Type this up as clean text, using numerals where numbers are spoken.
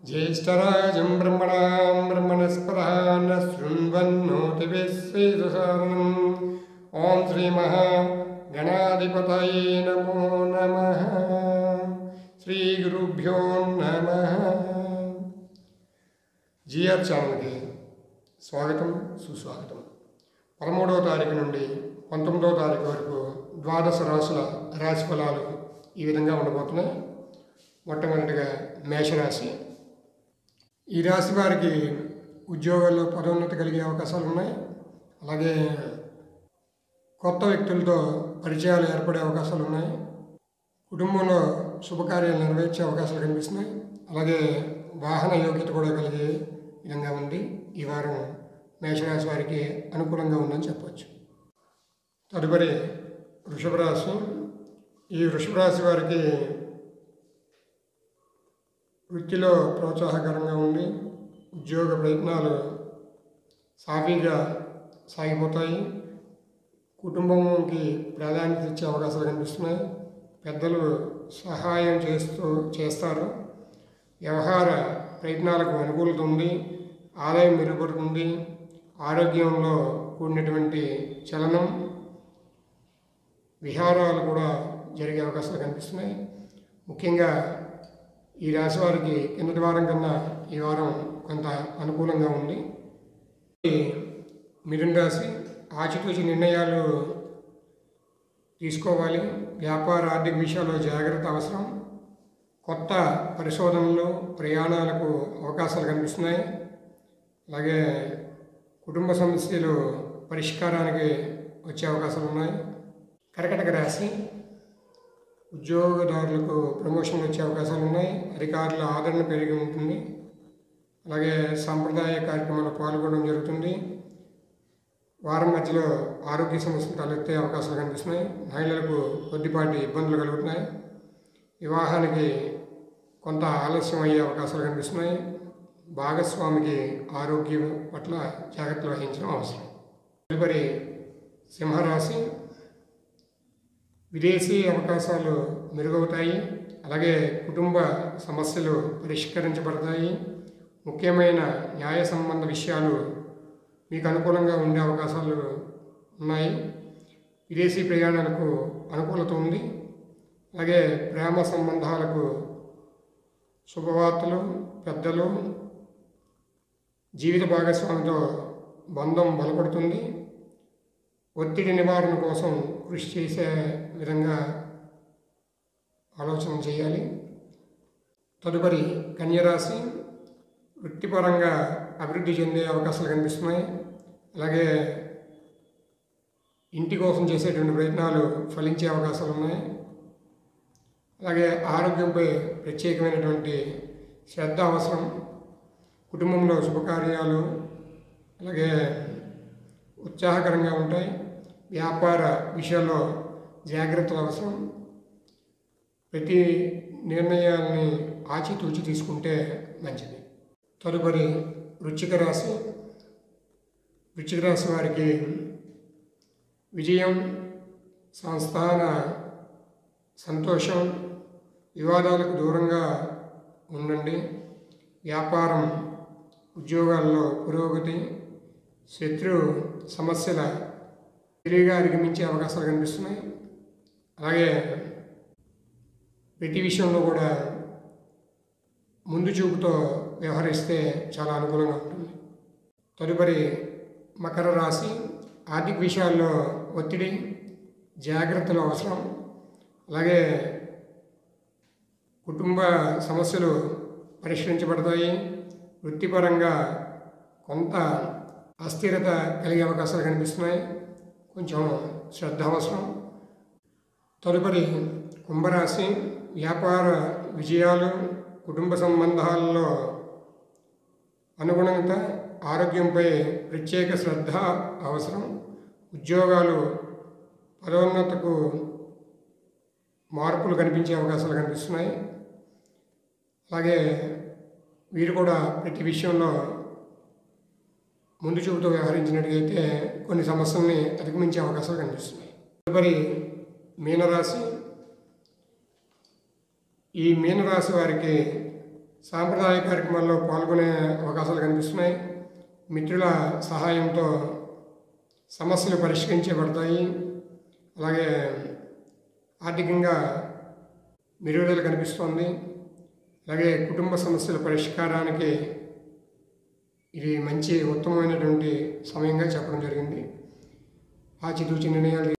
ज्येष्ठराजं ब्रह्मणां ब्रह्मणस्पदान् शृण्वन्नोतिभिस्वेदसादनम् ओं श्रीमहागणाधिपतये नमो नमः। श्रीगुरुभ्यो नमः। జిఆర్ ఛానల్కి స్వాగతం సుస్వాగతం. 13వ తారీఖు నుండి 19వ తారీఖు వరకు ద్వాదశ రాశుల రాశి ఫలాలు ఈ విధంగా ఉండబోతున్నాయి. మొట్టమొదటిగా మేషరాశి. ఈ రాశి వారికి ఉద్యోగాల్లో పదోన్నతి కలిగే అవకాశాలు ఉన్నాయి. అలాగే కొత్త వ్యక్తులతో పరిచయాలు ఏర్పడే అవకాశాలు ఉన్నాయి. కుటుంబంలో శుభకార్యాలు నెరవేర్చే అవకాశాలు కనిపిస్తున్నాయి. అలాగే వాహన యోగ్యత కూడా కలిగే విధంగా ఉంది. ఈ వారం మేషరాశి వారికి అనుకూలంగా ఉందని చెప్పవచ్చు. తదుపరి వృషభ రాశి. ఈ వృషభ రాశి వారికి వృత్తిలో ప్రోత్సాహకరంగా ఉంది. ఉద్యోగ ప్రయత్నాలు సాఫీగా సాగిపోతాయి. కుటుంబంకి ప్రాధాన్యత ఇచ్చే అవకాశాలు కనిపిస్తున్నాయి. పెద్దలు సహాయం చేస్తారు. వ్యవహార ప్రయత్నాలకు అనుకూలత ఉంది. ఆదాయం మెరుగుపడుతుంది. ఆరోగ్యంలో కూడినటువంటి చలనం, విహారాలు కూడా జరిగే అవకాశాలు కనిపిస్తున్నాయి. ముఖ్యంగా ఈ రాశి వారికి కిందటి వారం కన్నా ఈ వారం కొంత అనుకూలంగా ఉంది. మిథున రాశి. ఆచితూచి నిర్ణయాలు తీసుకోవాలి. వ్యాపార ఆర్థిక విషయాల్లో జాగ్రత్త అవసరం. కొత్త పరిశోధనలు, ప్రయాణాలకు అవకాశాలు కనిపిస్తున్నాయి. అలాగే కుటుంబ సమస్యలు పరిష్కారానికి వచ్చే అవకాశాలు ఉన్నాయి. కర్కాటక రాశి. ఉద్యోగదారులకు ప్రమోషన్లు వచ్చే అవకాశాలు ఉన్నాయి. అధికారుల ఆదరణ పెరిగి ఉంటుంది. అలాగే సాంప్రదాయ కార్యక్రమాల్లో పాల్గొనడం జరుగుతుంది. వారం మధ్యలో ఆరోగ్య సమస్యలు తలెత్తే అవకాశాలు కనిపిస్తున్నాయి. మహిళలకు కొద్దిపాటి ఇబ్బందులు కలుగుతున్నాయి. వివాహానికి కొంత ఆలస్యం అయ్యే అవకాశాలు కనిపిస్తున్నాయి. భాగస్వామికి ఆరోగ్యం పట్ల జాగ్రత్తలు వహించడం అవసరం. తదుపరి సింహరాశి. విదేశీ అవకాశాలు మెరుగవుతాయి. అలాగే కుటుంబ సమస్యలు పరిష్కరించబడతాయి. ముఖ్యమైన న్యాయ సంబంధ విషయాలు మీకు అనుకూలంగా ఉండే అవకాశాలు ఉన్నాయి. విదేశీ ప్రయాణాలకు అనుకూలత ఉంది. అలాగే ప్రేమ సంబంధాలకు శుభవార్తలు, పెద్దలు, జీవిత భాగస్వామితో బంధం బలపడుతుంది. ఒత్తిడి నివారణ కోసం కృషి చేసే విధంగా ఆలోచన చేయాలి. తదుపరి కన్యరాశి. వృత్తిపరంగా అభివృద్ధి చెందే అవకాశాలు కనిపిస్తున్నాయి. అలాగే ఇంటి కోసం చేసేటువంటి ప్రయత్నాలు ఫలించే అవకాశాలు ఉన్నాయి. అలాగే ఆరోగ్యంపై ప్రత్యేకమైనటువంటి శ్రద్ధ అవసరం. కుటుంబంలో శుభకార్యాలు అలాగే ఉత్సాహకరంగా ఉంటాయి. వ్యాపార విషయాల్లో జాగ్రత్తలు అవసరం. ప్రతి నిర్ణయాన్ని ఆచితూచి తీసుకుంటే మంచిది. తదుపరి వృశ్చిక రాశి. వృశ్చిక రాశి వారికి విజయం, సంస్థాన సంతోషం. వివాదాలకు దూరంగా ఉండండి. వ్యాపారం, ఉద్యోగాల్లో పురోగతి. శత్రు సమస్యల తెలివిగా అధిగమించే అవకాశాలు కనిపిస్తున్నాయి. అలాగే ప్రతి విషయంలో కూడా ముందు చూపుతో వ్యవహరిస్తే చాలా అనుకూలంగా ఉంటుంది. తదుపరి మకర రాశి. ఆర్థిక విషయాల్లో ఒత్తిడి, జాగ్రత్తలు అవసరం. అలాగే కుటుంబ సమస్యలు పరిష్కరించబడతాయి. వృత్తిపరంగా కొంత అస్థిరత కలిగే అవకాశాలు కనిపిస్తున్నాయి. కొంచెం శ్రద్ధ అవసరం. తదుపరి కుంభరాశి. వ్యాపార విజయాలు, కుటుంబ సంబంధాలలో అనుగుణంగా ఆరోగ్యంపై ప్రత్యేక శ్రద్ధ అవసరం. ఉద్యోగాలు, పదోన్నతకు మార్పులు కనిపించే అవకాశాలు కనిపిస్తున్నాయి. అలాగే వీరు కూడా ప్రతి విషయంలో ముందు చూపుతో వ్యవహరించినట్లయితే కొన్ని సమస్యల్ని అధిగమించే అవకాశాలు కనిపిస్తున్నాయి. తదుపరి మీనరాశి. ఈ మీనరాశి వారికి సాంప్రదాయ కార్యక్రమాల్లో పాల్గొనే అవకాశాలు కనిపిస్తున్నాయి. మిత్రుల సహాయంతో సమస్యలు పరిష్కరించబడతాయి. అలాగే ఆర్థికంగా మెరుగుదల కనిపిస్తోంది. అలాగే కుటుంబ సమస్యల పరిష్కారానికి ఇది మంచి ఉత్తమమైనటువంటి సమయంగా చెప్పడం జరిగింది. ఆచితూచి నిర్ణయాలు